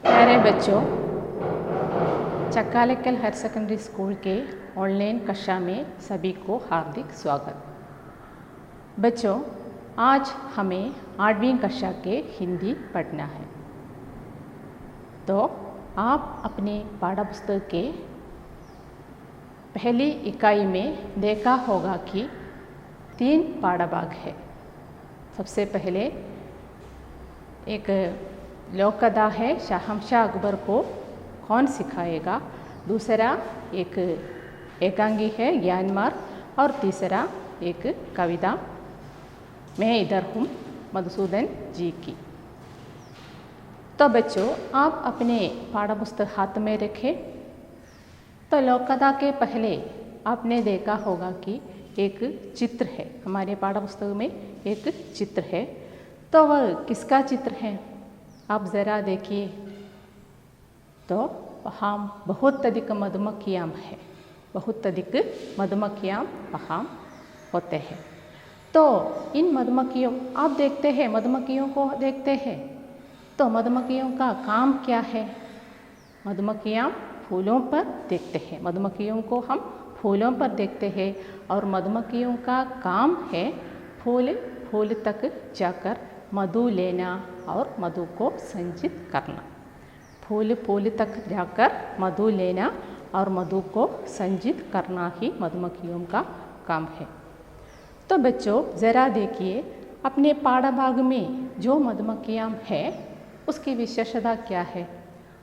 प्यारे बच्चों, चकालेकल higher secondary school के ऑनलाइन कक्षा में सभी को हार्दिक स्वागत। बच्चों, आज हमें 8वीं कक्षा के हिंदी पढ़ना है। तो आप अपने पाठ्यपुस्तक के पहली इकाई में देखा होगा कि 3 पाठभाग है। सबसे पहले एक लोक कथा है, शहंशाह अकबर को कौन सिखाएगा। दूसरा एक एकांगी है, ज्ञान मार्ग। और तीसरा एक कविता, मैं इधर हूँ, मधुसूदन जी की। तो बच्चों, आप अपने पाठ्यपुस्तक हाथ में रखें। तो लोक कथा के पहले आपने देखा होगा कि एक चित्र है। हमारे पाठ्यपुस्तक में एक चित्र है। तो वह किसका चित्र है आप ज़रा देखिए। तो वहाँ बहुत अधिक मधुमक्खियाँ हैं, बहुत अधिक मधुमक्खियाँ वहाँ होते हैं। तो इन मधुमक्खियों आप देखते हैं, मधुमक्खियों को देखते हैं। तो मधुमक्खियों का काम क्या है? मधुमक्खियाँ फूलों पर देखते हैं। मधुमक्खियों को हम फूलों पर देखते हैं और मधुमक्खियों का काम है फूल तक जाकर मधु लेना और मधु को संचित करना। फूल तक जाकर मधु लेना और मधु को संचित करना ही मधुमक्खियों का काम है। तो बच्चों, ज़रा देखिए, अपने पाठ्यभाग में जो मधुमक्खियाँ हैं उसकी विशेषता क्या है,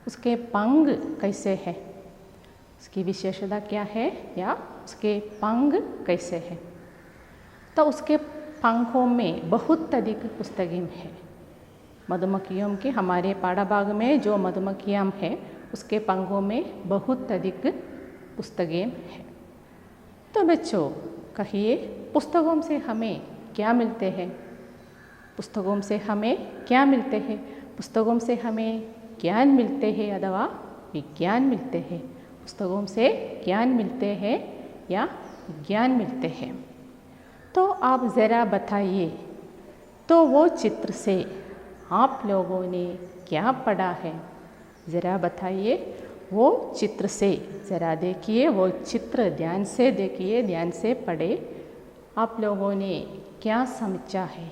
उसके पंख कैसे है, उसकी विशेषता क्या है या उसके पंख कैसे है। तो उसके पंखों में बहुत अधिक पुस्तकें हैं। मधुमक्खियों के हमारे पाठ्यभाग में जो मधुमक्खियाँ हैं उसके पंखों में बहुत अधिक पुस्तकें हैं। तो बच्चों, कहिए, पुस्तकों से हमें क्या मिलते हैं? पुस्तकों से हमें क्या मिलते हैं? पुस्तकों से हमें ज्ञान मिलते हैं अथवा विज्ञान मिलते हैं। पुस्तकों से ज्ञान मिलते हैं या विज्ञान मिलते हैं। तो आप ज़रा बताइए, तो वो चित्र से आप लोगों ने क्या पढ़ा है? ज़रा बताइए, वो चित्र से ज़रा देखिए, वो चित्र ध्यान से देखिए, ध्यान से पढ़े। आप लोगों ने क्या समझा है?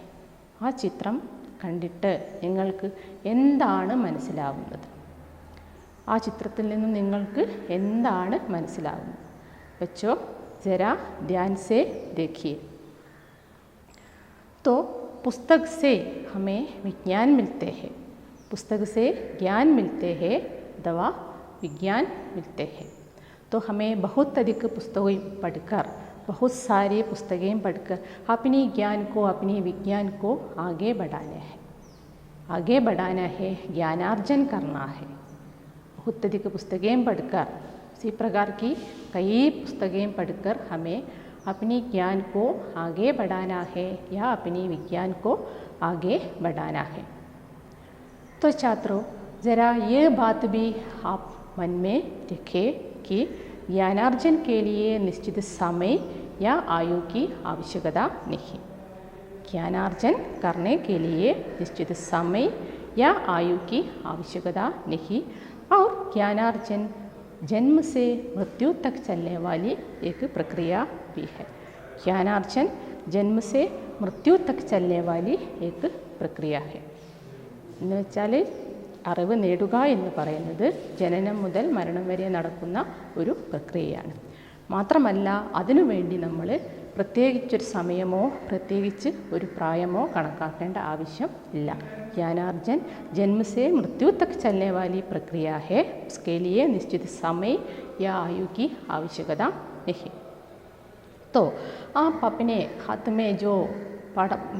ആ ചിത്രം കണ്ടിട്ട് നിങ്ങൾക്ക് എന്താണ് മനസ്സിലാവുന്നത്? ആ ചിത്രത്തിൽ നിന്നും നിങ്ങൾക്ക് എന്താണ് മനസ്സിലാവുന്നത്? बच्चों, ज़रा ध्यान से देखिए। तो पुस्तक से हमें विज्ञान मिलते हैं, पुस्तक से ज्ञान मिलते हैं, दवा विज्ञान मिलते हैं। तो हमें बहुत अधिक पुस्तकें पढ़कर, बहुत सारी पुस्तकें पढ़कर अपनी ज्ञान को, अपनी विज्ञान को आगे बढ़ाना है, आगे बढ़ाना है, ज्ञानार्जन करना है। बहुत अधिक पुस्तकें पढ़कर, इसी प्रकार की कई पुस्तकें पढ़कर हमें अपनी ज्ञान को आगे बढ़ाना है या अपनी विज्ञान को आगे बढ़ाना है। तो छात्रों, ज़रा ये बात भी आप मन में रखें कि ज्ञानार्जन के लिए निश्चित समय या आयु की आवश्यकता नहीं। ज्ञानार्जन करने के लिए निश्चित समय या आयु की आवश्यकता नहीं। और ज्ञानार्जन जन्म से मृत्यु तक चलने वाली एक प्रक्रिया भी है। ज्ञानार्जन जन्म से मृत्यु तक चलने वाली एक प्रक्रिया है। എന്ന് വെച്ചാൽ അറിവ് നേടുക എന്ന് പറയുന്നത് ജനനം മുതൽ മരണം വരെ നടക്കുന്ന ഒരു പ്രക്രിയയാണ്. മാത്രമല്ല, അതിനുവേണ്ടി നമ്മൾ പ്രത്യേകിച്ചൊരു സമയമോ പ്രത്യേകിച്ച് ഒരു പ്രായമോ കണക്കാക്കേണ്ട ആവശ്യം ഇല്ല. ज्ञानार्जन जन्म से मृत्यु तक चलने वाली प्रक्रिया है, उसके लिए निश्चित समय या आयु की आवश्यकता नहीं। तो आप अपने हाथ में जो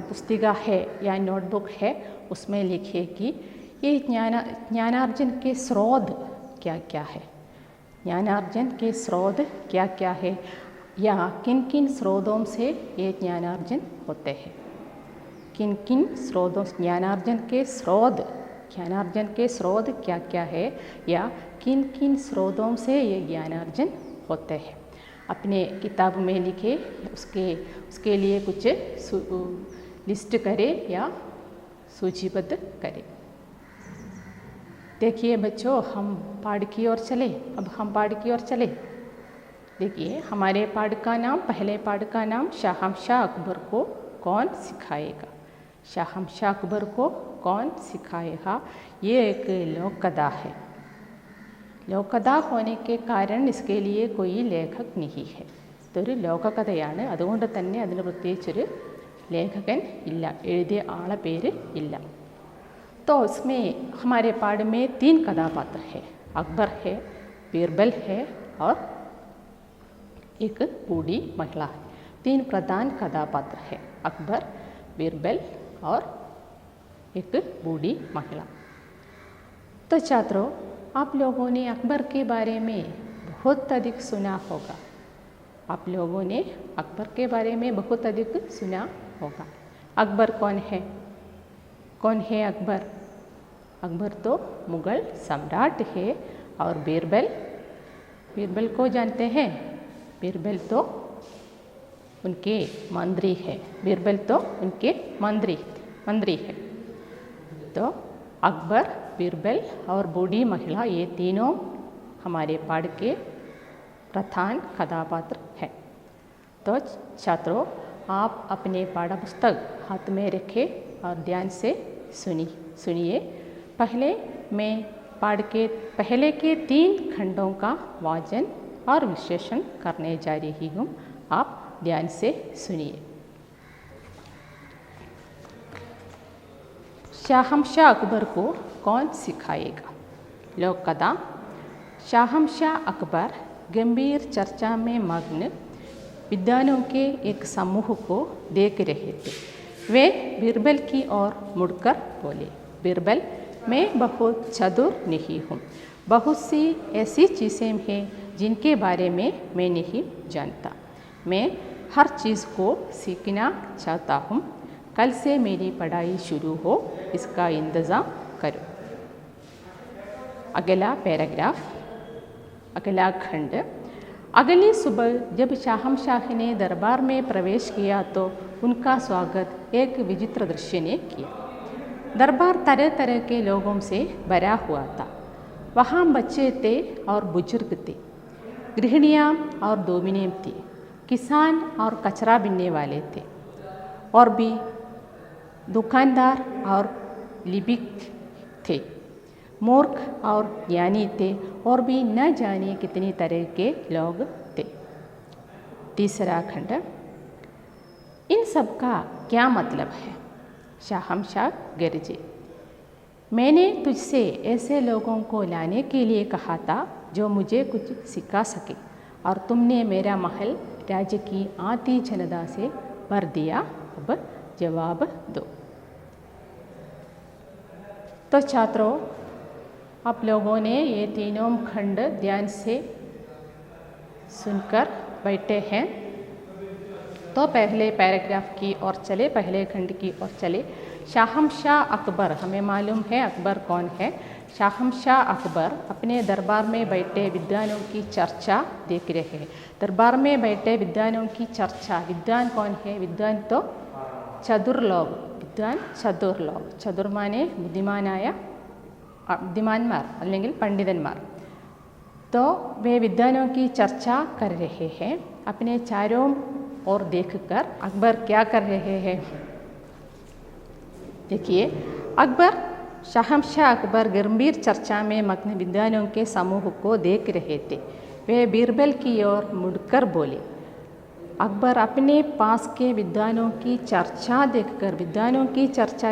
पुस्तिका है या नोटबुक है उसमें लिखिए कि ये ज्ञानार्जन के स्रोत क्या क्या है, ज्ञानार्जन के स्रोत क्या क्या है या किन किन स्रोतों से ये ज्ञानार्जन होते हैं। किन किन स्रोतों, ज्ञानार्जन के स्रोत क्या क्या है या किन किन स्रोतों से ये ज्ञानार्जन होते हैं। अपने किताब में लिखे, उसके लिए कुछ लिस्ट करें या सूचीबद्ध करें। देखिए बच्चों, हम पाठ की ओर चले। अब हम पाठ की ओर चले। देखिए, हमारे पाठ का नाम, पहले पाठ का नाम शहंशाह अकबर को कौन सिखाएगा। शहंशाह अकबर को कौन सिखाएगा, ये एक लोक कथा है। लोक कथा होने के कारण इसके लिए कोई लेखक नहीं है। ഇതൊരു ലോകകഥയാണ്, അതുകൊണ്ട് തന്നെ അതിന് പ്രത്യേകിച്ചൊരു ലേഖകൻ ഇല്ല, എഴുതിയ ആളെ പേര് ഇല്ല। तो उसमें हमारे पाठ में 3 कथापात्र है, अकबर है, बीरबल है और एक बूढ़ी महिला है। 3 प्रधान कथापात्र है, अकबर, बीरबल और एक बूढ़ी महिला। तो छात्रों, आप लोगों ने अकबर के बारे में बहुत अधिक सुना होगा। आप लोगों ने अकबर के बारे में बहुत अधिक सुना होगा। अकबर कौन है? कौन है अकबर? अकबर तो मुग़ल सम्राट है। और बीरबल को जानते हैं? बीरबल तो उनके मंत्री है। बीरबल तो उनके मंत्री है। तो अकबर, बीरबल और बूढ़ी महिला, ये तीनों हमारे पाठ के प्रधान कथापात्र हैं। तो छात्रों, आप अपने पाठ्य पुस्तक हाथ में रखें और ध्यान से सुनिए। पहले मैं पाठ के पहले के 3 खंडों का वाचन और विश्लेषण करने जा रही हूँ। आप ध्यान से सुनिए। शहंशाह अकबर को कौन सिखाएगा। लोक कथा। शहंशाह अकबर गंभीर चर्चा में मग्न विद्वानों के एक समूह को देख रहे थे। वे बीरबल की ओर मुड़कर बोले, बीरबल, मैं बहुत चतुर नहीं हूँ। बहुत सी ऐसी चीज़ें हैं जिनके बारे में मैं नहीं जानता। मैं हर चीज़ को सीखना चाहता हूँ। कल से मेरी पढ़ाई शुरू हो, इसका इंतज़ाम करो। अगला पैराग्राफ, अगला खंड। अगली सुबह जब शहंशाह ने दरबार में प्रवेश किया तो उनका स्वागत एक विचित्र दृश्य ने किया। दरबार तरह तरह के लोगों से भरा हुआ था। वहाँ बच्चे थे और बुजुर्ग थे, गृहिणियाँ और दोमिनियाँ थी, किसान और कचरा बीनने वाले थे, और भी दुकानदार और लिपिक थे, मूर्ख और ज्ञानी थे, और भी न जाने कितनी तरह के लोग थे। तीसरा खंड। इन सब का क्या मतलब है? शहंशाह गरजे, मैंने तुझसे ऐसे लोगों को लाने के लिए कहा था जो मुझे कुछ सिखा सके, और तुमने मेरा महल राज्य की आधी जनता से भर दिया। अब जवाब दो। तो छात्रों, आप लोगों ने ये तीनों खंड ध्यान से सुनकर बैठे हैं। तो पहले पैराग्राफ की ओर चले, पहले खंड की ओर चले। शहंशाह अकबर, हमें मालूम है अकबर कौन है। शहंशाह अकबर अपने दरबार में बैठे विद्वानों की चर्चा देख रहे हैं। दरबार में बैठे विद्वानों की चर्चा, विद्वान कौन है? विद्वान तो चतुर लोग, विद्वान चतुर लोग। चतुर माने बुद्धिमान्मार അല്ലെങ്കിൽ पंडितन्मार। तो वे विद्वानों की चर्चा कर रहे हैं। अपने चारों ओर देखकर अकबर क्या कर रहे हैं? देखिए, शहंशाह अकबर गंभीर चर्चा में मग्न विद्वानों के समूह को देख रहे थे। वे बीरबल की ओर मुड़कर बोले। अकबर अपने पास के विद्वानों की चर्चा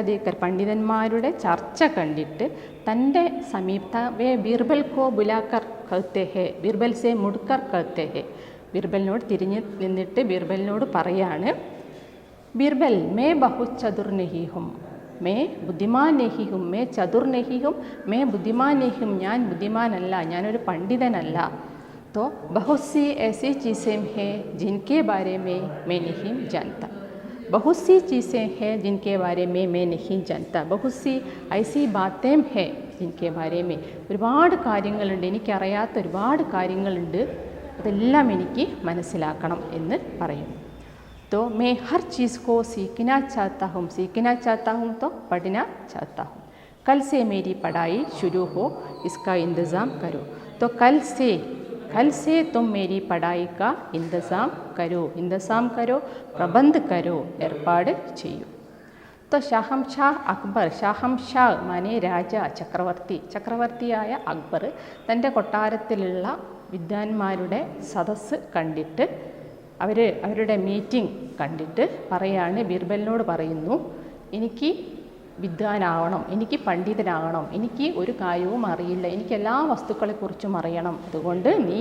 देखकर पंडितന്മാരുടെ ചർച്ച കണ്ടിട്ട് തൻ്റെ സമീപ वे बीरबल को बुलाकर कहते हैं, बीरबल से मुड़कर कहते हैं, बीरबलिനോട് തിരിഞ്ഞ് നിന്നിട്ട് बीरबलिനോട് പറയാണ്, बीरबल, मैं बहुत चतुर नहीं हूँ, मैं बुद्धिमान नहीं हूँ, मैं चतुर नहीं हूँ, मैं बुद्धिमान नहीं हूँ, ഞാൻ ബുദ്ധിമാനല്ല, ഞാനൊരു പണ്ഡിതനല്ല। तो बहुत सी ऐसी चीज़ें हैं जिनके बारे में मैं नहीं जानता। बहुत सी चीज़ें हैं जिनके बारे में मैं नहीं जानता। बहुत सी ऐसी बातें हैं जिनके बारे में ഒരുപാട് കാര്യങ്ങളുണ്ട്, എനിക്കറിയാത്ത ഒരുപാട് കാര്യങ്ങളുണ്ട് അതെല്ലാം എനിക്ക് മനസ്സിലാക്കണം എന്ന് പറയുന്നു. तो मैं हर चीज़ को सीखना चाहता हूँ तो पढ़ना चाहता हूँ. कल से मेरी पढ़ाई शुरू हो, इसका इंतज़ाम करो. तो कल से तुम मेरी पढ़ाई का इंतज़ाम करो, प्रबंध करो, ഏർപ്പാട് ചെയ്യൂ. तो ഷഹംഷാ അക്ബർ, ഷഹംഷാ മാനെ രാജ, ചക്രവർത്തിയായ അക്ബർ തൻ്റെ കൊട്ടാരത്തിലുള്ള വിദ്വാൻമാരുടെ സദസ്സ് കണ്ടിട്ട് അവരുടെ മീറ്റിംഗ് കണ്ടിട്ട് പറയാണ്, ബീർബലിനോട് പറയുന്നു, എനിക്ക് വിദ്വാനാവണം, എനിക്ക് പണ്ഡിതനാകണം, എനിക്ക് ഒരു കാര്യവും അറിയില്ല, എനിക്ക് എല്ലാ വസ്തുക്കളെക്കുറിച്ചും അറിയണം, അതുകൊണ്ട് നീ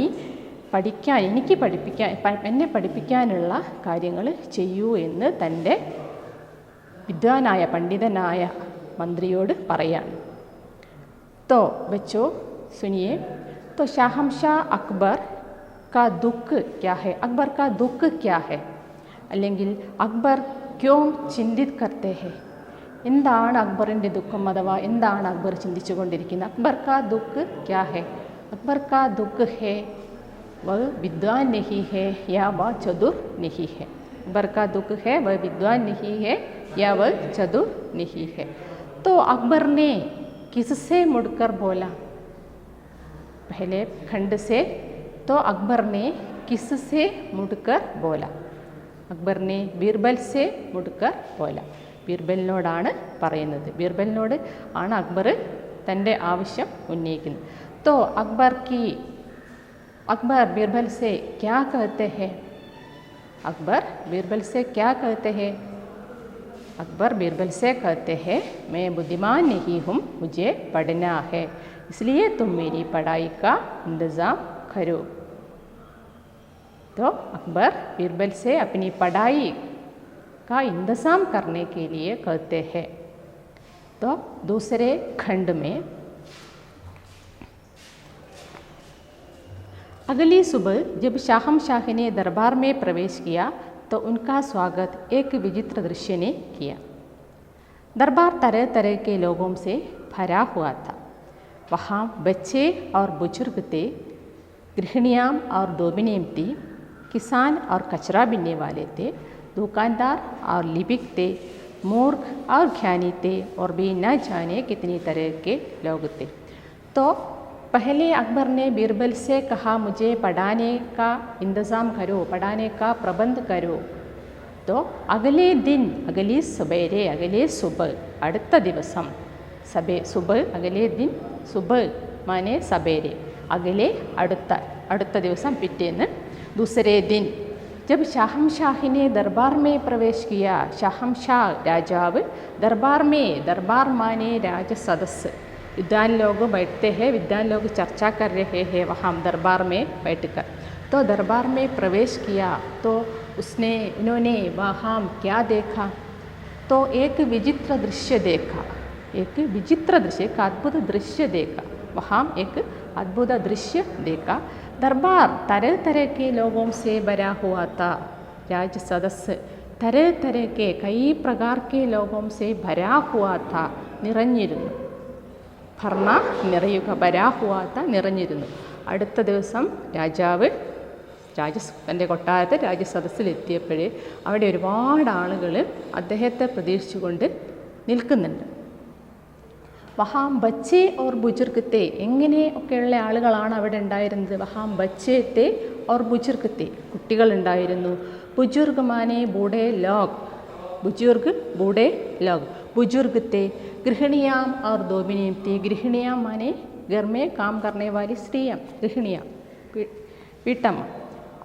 എന്നെ പഠിപ്പിക്കാനുള്ള കാര്യങ്ങൾ ചെയ്യൂ എന്ന് തൻ്റെ വിദ്വാനായ പണ്ഡിതനായ മന്ത്രിയോട് പറയാണ്. तो बच्चों सुनिए, तो शाहंशाह अकबर का दुख क्या है അല്ലെങ്കിൽ അക്ബർ ക്യോം ചിന്തിത് കർത്തേ ഹെ, എന്താണ് അക്ബറിൻ്റെ ദുഃഖം അഥവാ എന്താണ് അക്ബർ ചിന്തിച്ചു കൊണ്ടിരിക്കുന്നത്? അക്ബർ കാ ദുഃഖ് ക്യാ ഹെ? അക്ബർ കാ ദുഃഖ് ഹെ വ വിദ്വാൻ നഹി ഹെ യാ വ ചതുർ നഹി ഹെ. अकबर का दुख है वह विद्वान नहीं है या वह चतुर नहीं है. तो अकबर ने किससे मुड़कर बोला? पहले खंड से, तो अकबर ने किससे मुड़कर बोला? अकबर ने बीरबल से मुड़कर बोला. ബീർബലിനോടാണ് പറയുന്നത്. ബീർബലിനോട് ആണ് അക്ബർ തൻ്റെ ആവശ്യം ഉന്നയിക്കുന്നത്. तो अकबर बीरबल से क्या कहते हैं? अकबर बीरबल से क्या कहते हैं? अकबर बीरबल से कहते हैं, मैं बुद्धिमान नहीं हूँ, मुझे पढ़ना है, इसलिए तुम मेरी पढ़ाई का इंतज़ाम करो. तो अकबर बीरबल से अपनी पढ़ाई का इंतज़ाम करने के लिए कहते हैं. तो दूसरे खंड में अगली सुबह जब शाहंशाह ने दरबार में प्रवेश किया तो उनका स्वागत एक विचित्र दृश्य ने किया. दरबार तरह तरह के लोगों से भरा हुआ था. वहाँ बच्चे और बुजुर्ग थे, गृहिणियाँ और दोबिनें थी, किसान और कचरा बीनने वाले थे, दुकानदार और लिपिक थे, मूर्ख और ज्ञानी थे, और भी न जाने कितनी तरह के लोग थे. तो पहले अकबर ने बीरबल से कहा, मुझे पढ़ाने का इंतज़ाम करो, पढ़ाने का प्रबंध करो. तो अगले दिन, अगली सुबह അടുത്ത ദിവസം, सुबह अगले दिन, सुबह माने सवेरे, अगले അടുത്ത ദിവസം പിറ്റേന്ന്, दूसरे दिन जब शाहंशाह ने दरबार में प्रवेश किया, शाहंशाह राजाവ്, दरबार माने राज सदस्य, विद्वान लोग बैठते हैं, विद्वान लोग चर्चा कर रहे हैं वहाँ दरबार में बैठकर. तो दरबार में प्रवेश किया तो उन्होंने वहाँ क्या देखा? तो एक विचित्र दृश्य देखा, एक अद्भुत दृश्य देखा. वहाँ एक अद्भुत दृश्य देखा. दरबार तरह तरह के लोगों से भरा हुआ था. राज सदस्य तरह तरह के कई प्रकार के लोगों से भरा हुआ था, നിറഞ്ഞിരുന്നു. ഭർണ നിറയുക, ബരാഹുവാത്ത നിറഞ്ഞിരുന്നു. അടുത്ത ദിവസം രാജാവ് തൻ്റെ കൊട്ടാരത്തിൽ രാജസദസ്സിലെത്തിയപ്പോഴേ അവിടെ ഒരുപാട് ആളുകൾ അദ്ദേഹത്തെ പ്രതീക്ഷിച്ചുകൊണ്ട് നിൽക്കുന്നുണ്ട്. വഹാം ബച്ചേ ഓർ ബുജുർഗത്തെ, എങ്ങനെയൊക്കെയുള്ള ആളുകളാണ് അവിടെ ഉണ്ടായിരുന്നത്? വഹാം ബച്ചേത്തെ ഓർ ബുജുർഗത്തെ, കുട്ടികളുണ്ടായിരുന്നു. ബുജുർഗ് മാനെ ബൂഢേ ലോഗ്, बुजुर्ग थे. गृहिणियाँ और दोबिनें थी. गृहिणियाँ माने घर में काम करने वाली स्त्रियाँ, गृहिणियाँ वीटम.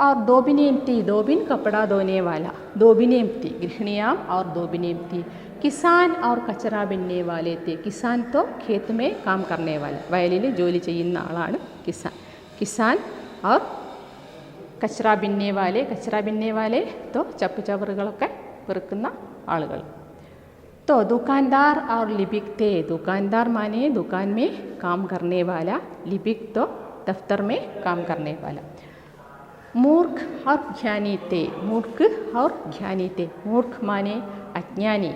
और दोबिनें थी, दोबिन कपड़ा धोने वाला, दोबिनें थी. गृहिणियाँ और दोबिनें थी. किसान और कचरा बिनने वाले थे. किसान तो खेत में काम करने वाला, വയലിൽ ജോലി ചെയ്യുന്ന ആളാണ് किसान और कचरा बिनने वाले तो ചപ്പ് ചവറുകളൊക്കെ പെറുക്കുന്ന ആളുകൾ. तो दुकानदार और लिपिक थे. दुकानदार माने दुकान में काम करने वाला, लिपिक तो दफ्तर में काम करने वाला. मूर्ख और ज्ञानी थे. मूर्ख माने अज्ञानी,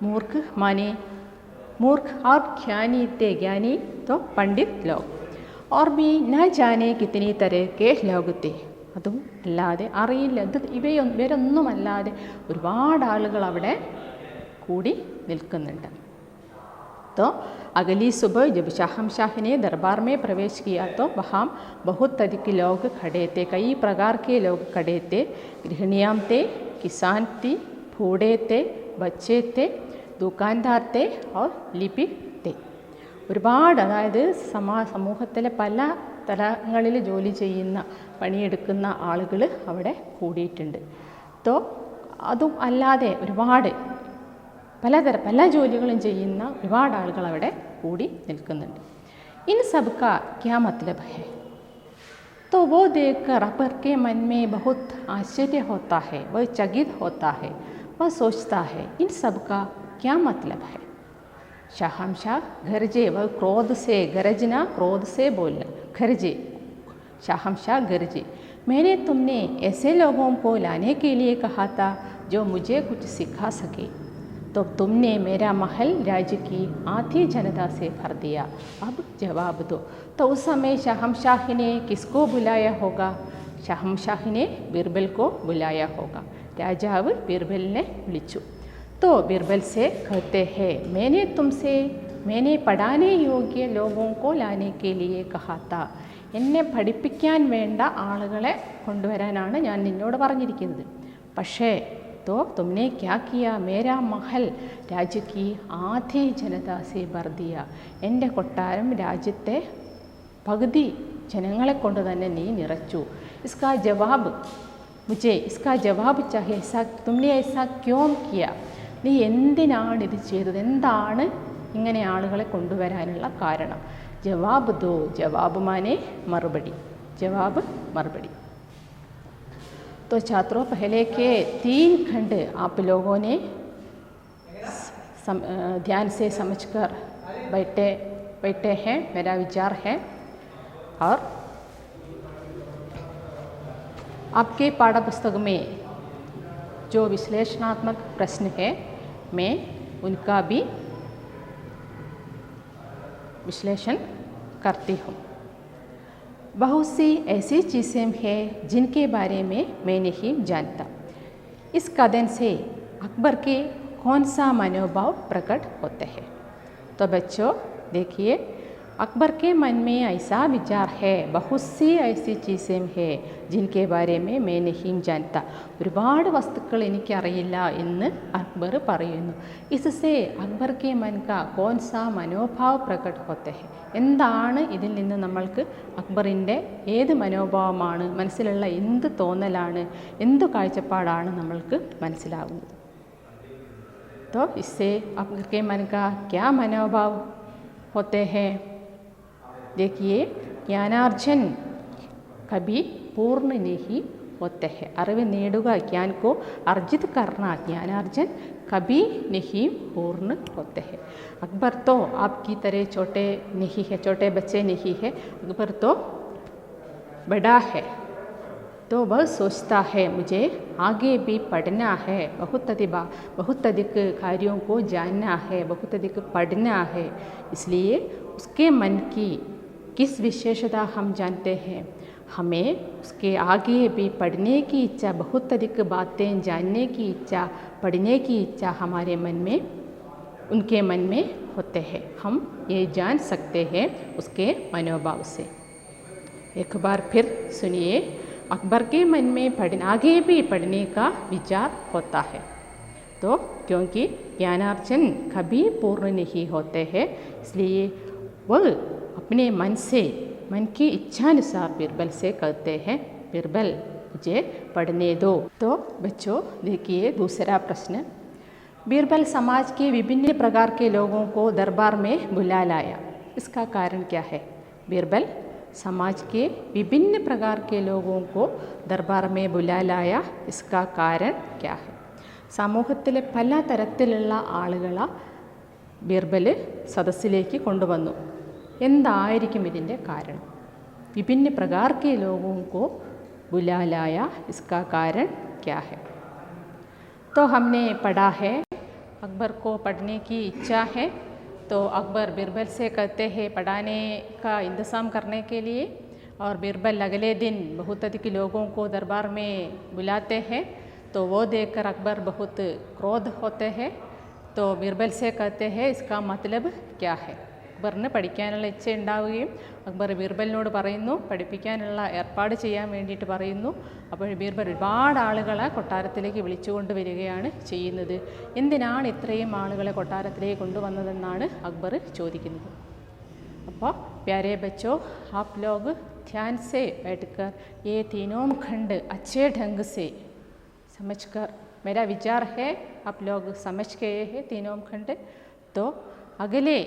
मूर्ख और ज्ञानी थे. ज्ञानी तो पंडित लोग. और भी न जाने कितनी तरह के लोग थे. അതും അല്ലാതെ അറിയില്ല ഇവരൊന്നും അല്ലാതെ ഒരുപാട് ആളുകൾ അവിടെ കൂടി നിൽക്കുന്നുണ്ട്. तो अगली सुबह जब शहंशाह ने दरबार में प्रवेश किया तो वहाँ बहुत अधिक लोग खड़े थे. कई प्रकार के लोग खड़े थे. गृहिणियाँ थे, किसान थी, बूढ़े थे, बच्चे थे, दुकानदार थे और लिपि थे. ഒരുപാട് അതായത് സമൂഹത്തിലെ പല തലങ്ങളിൽ ജോലി ചെയ്യുന്ന പണിയെടുക്കുന്ന ആളുകൾ അവിടെ കൂടിയിട്ടുണ്ട്. तो അതും അല്ലാതെ ഒരുപാട് പല ജോലികളും ചെയ്യുന്ന ഒരുപാട് ആളുകൾ അവിടെ കൂടി നിൽക്കുന്നുണ്ട്. इन सब का क्या मतलब है? तो वो देखकर अकबर के मन में बहुत आश्चर्य होता है. वह चकित होता है. वह सोचता है इन सब का क्या मतलब है. शहंशाह गरजे. वह क्रोध से गरजना, क्रोध से बोलना, गरजे. शहंशाह गरजे. मैंने तुमने ऐसे लोगों को लाने के लिए कहा था जो मुझे कुछ सिखा सके. तो तुमने मेरा महल राज्य की आधी जनता से भर दिया. अब जवाब दो. तो उस समय शहंशाह ने किसको बुलाया होगा? शहंशाह ने बीरबल को बुलाया होगा. രാജാവ് ബീർബലിനെ വിളിച്ചു. तो बीरबल से कहते हैं मैंने पढ़ाने योग्य लोगों को लाने के लिए कहा था. എന്നെ പഠിപ്പിക്കാൻ വേണ്ട ആളുകളെ കൊണ്ടുവരാനാണ് ഞാൻ നിന്നോട് പറഞ്ഞിരിക്കുന്നത്. പക്ഷേ तो तुमने क्या किया? मेरा महल राज्य की आधी जनता से भर दिया. എൻ്റെ കൊട്ടാരം രാജ്യത്തെ പകുതി ജനങ്ങളെ കൊണ്ട് തന്നെ നീ നിറച്ചു. इसका जवाब मुझे इसका जवाब चाहिए. तुमने ऐसा क्यों किया? നീ എന്തിനാണ് ഇത് ചെയ്തത്? എന്താണ് ഇങ്ങനെ ആളുകളെ കൊണ്ടുവരാനുള്ള കാരണം? ജവാബ് ദോ. ജവാബ് മാനെ മറുപടി. ജവാബ് മറുപടി. तो छात्रों पहले के 3 खंड आप लोगों ने ध्यान से समझकर बैठे हैं, मेरा विचार है. और आपके पाठ्य पुस्तक में जो विश्लेषणात्मक प्रश्न है मैं उनका भी विश्लेषण करती हूँ. बहुत सी ऐसी चीज़ें हैं जिनके बारे में मैं नहीं जानता. इस कथन से अकबर के कौन सा मनोभाव प्रकट होते हैं? तो बच्चों देखिए, अकबर के मन में ऐसा विचार है, बहुत सी ऐसी चीज़ें हैं जिनके बारे में मैं नहीं जानता. ഒരുപാട് വസ്തുക്കൾ എനിക്കറിയില്ല എന്ന് അക്ബർ പറയുന്നു. इससे अकबर के मन का कौन सा मनोभाव प्रकट होते हैं? എന്താണ് ഇതിൽ നിന്ന് നമ്മൾക്ക് അക്ബറിൻ്റെ ഏത് മനോഭാവമാണ്, മനസ്സിലുള്ള എന്ത് തോന്നലാണ്, എന്ത് കാഴ്ചപ്പാടാണ് നമ്മൾക്ക് മനസ്സിലാകുന്നത്? तो इससे अकबर के मन का क्या मनोभाव होते हैं? देखिए, ज्ञानार्जन कभी पूर्ण नहीं होते हैं. അറിവ് നേടുക, ज्ञान को अर्जित करना, ज्ञानार्जन कभी नहीं पूर्ण होते हैं. अकबर तो आपकी तरह छोटे नहीं है, छोटे बच्चे नहीं है. अकबर तो बड़ा है. तो वह सोचता है मुझे आगे भी पढ़ना है, बहुत अधिक कार्यों को जानना है, बहुत अधिक पढ़ना है. इसलिए उसके मन की किस विशेषता हम जानते हैं? हमें उसके आगे भी पढ़ने की इच्छा, बहुत अधिक बातें जानने की इच्छा, पढ़ने की इच्छा हमारे मन में, उनके मन में होते हैं. हम ये जान सकते हैं उसके मनोभाव से. एक बार फिर सुनिए, अकबर के मन में आगे भी पढ़ने का विचार होता है. तो क्योंकि ज्ञानार्जन कभी पूर्ण नहीं होते हैं, इसलिए वह अपने मन की इच्छानुसार बीरबल से कहते हैं, बीरबल मुझे पढ़ने दो. तो बच्चों देखिए दूसरा प्रश्न. बीरबल समाज के विभिन्न प्रकार के लोगों को दरबार में बुला लाया. इसका कारण क्या है? बीरबल समाज के विभिन्न प्रकार के लोगों को दरबार में बुला लाया. इसका कारण क्या है? സമൂഹത്തിലെ പല തരത്തിലുള്ള ആളുകളെ ബീർബൽ സദസ്സിലേക്ക് കൊണ്ടുവന്നു. എന്തായിരിക്കും ഇതിൻ്റെ കാരണം? विभिन्न प्रकार के लोगों को बुला लाया. इसका कारण क्या है? तो हमने पढ़ा है अकबर को पढ़ने की इच्छा है. तो अकबर बीरबल से कहते हैं पढ़ाने का इंतज़ाम करने के लिए, और बीरबल अगले दिन बहुत अधिक लोगों को दरबार में बुलाते हैं। तो वो देखकर अकबर बहुत क्रोध होते हैं। तो बीरबल से कहते हैं इसका मतलब क्या है। അക്ബറിന് പഠിക്കാനുള്ള ഇച്ഛ ഉണ്ടാവുകയും അക്ബർ ബീർബലിനോട് പറയുന്നു പഠിപ്പിക്കാനുള്ള ഏർപ്പാട് ചെയ്യാൻ വേണ്ടിയിട്ട് പറയുന്നു. അപ്പോൾ ബീർബൽ ഒരുപാട് ആളുകളെ കൊട്ടാരത്തിലേക്ക് വിളിച്ചുകൊണ്ട് വരികയാണ് ചെയ്യുന്നത്. എന്തിനാണ് ഇത്രയും ആളുകളെ കൊട്ടാരത്തിലേക്ക് കൊണ്ടുവന്നതെന്നാണ് അക്ബർ ചോദിക്കുന്നത്. അപ്പോൾ प्यारे बच्चों, आप लोग ध्यान से बैठकर ये तीनों खंड अच्छे ढंग से समझकर, मेरा विचार है आप लोग समझ गए हैं तीनों खंड. तो अगले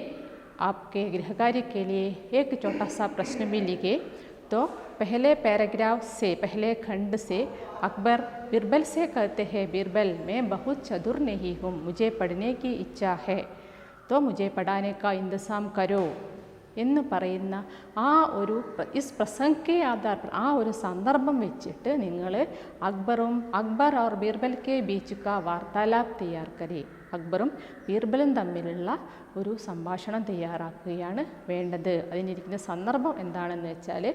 आपके गृह कार्य के लिए एक छोटा सा प्रश्न भी लिखे. तो पहले पैराग्राफ से, पहले खंड से अकबर बीरबल से कहते हैं बीरबल मैं बहुत चतुर नहीं हूँ, मुझे पढ़ने की इच्छा है, तो मुझे पढ़ाने का इंतज़ाम करो എന്ന് പറയുന്ന ആ ഒരു പ്രസംഗ് के आधार पर ആ ഒരു സന്ദർഭം വെച്ചിട്ട് നിങ്ങൾ അക്ബർ और बीरबल के बीच का वार्तालाप तैयार करें. അക്ബറും ബീർബലും തമ്മിലുള്ള ഒരു സംഭാഷണം തയ്യാറാക്കുകയാണ് വേണ്ടത്. അതിനിരിക്കുന്ന സന്ദർഭം എന്താണെന്ന് വെച്ചാൽ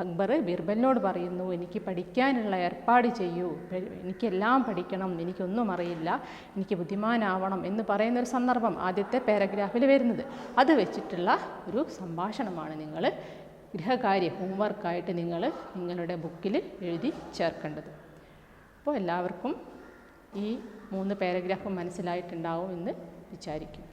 അക്ബർ ബീർബലിനോട് പറയുന്നു എനിക്ക് പഠിക്കാനുള്ള ഏർപ്പാട് ചെയ്യൂ, എനിക്കെല്ലാം പഠിക്കണം, എനിക്കൊന്നും അറിയില്ല, എനിക്ക് ബുദ്ധിമാനാവണം എന്ന് പറയുന്നൊരു സന്ദർഭം ആദ്യത്തെ പാരഗ്രാഫിൽ വരുന്നത്. അത് വെച്ചിട്ടുള്ള ഒരു സംഭാഷണമാണ് നിങ്ങൾ ഗൃഹകാര്യ ഹോംവർക്കായിട്ട് നിങ്ങൾ നിങ്ങളുടെ ബുക്കിൽ എഴുതി ചേർക്കേണ്ടത്. അപ്പോൾ എല്ലാവർക്കും ഈ 3 പാരഗ്രാഫ് മനസ്സിലായിട്ടുണ്ടാവും എന്ന് വിചാരിക്കുന്നു.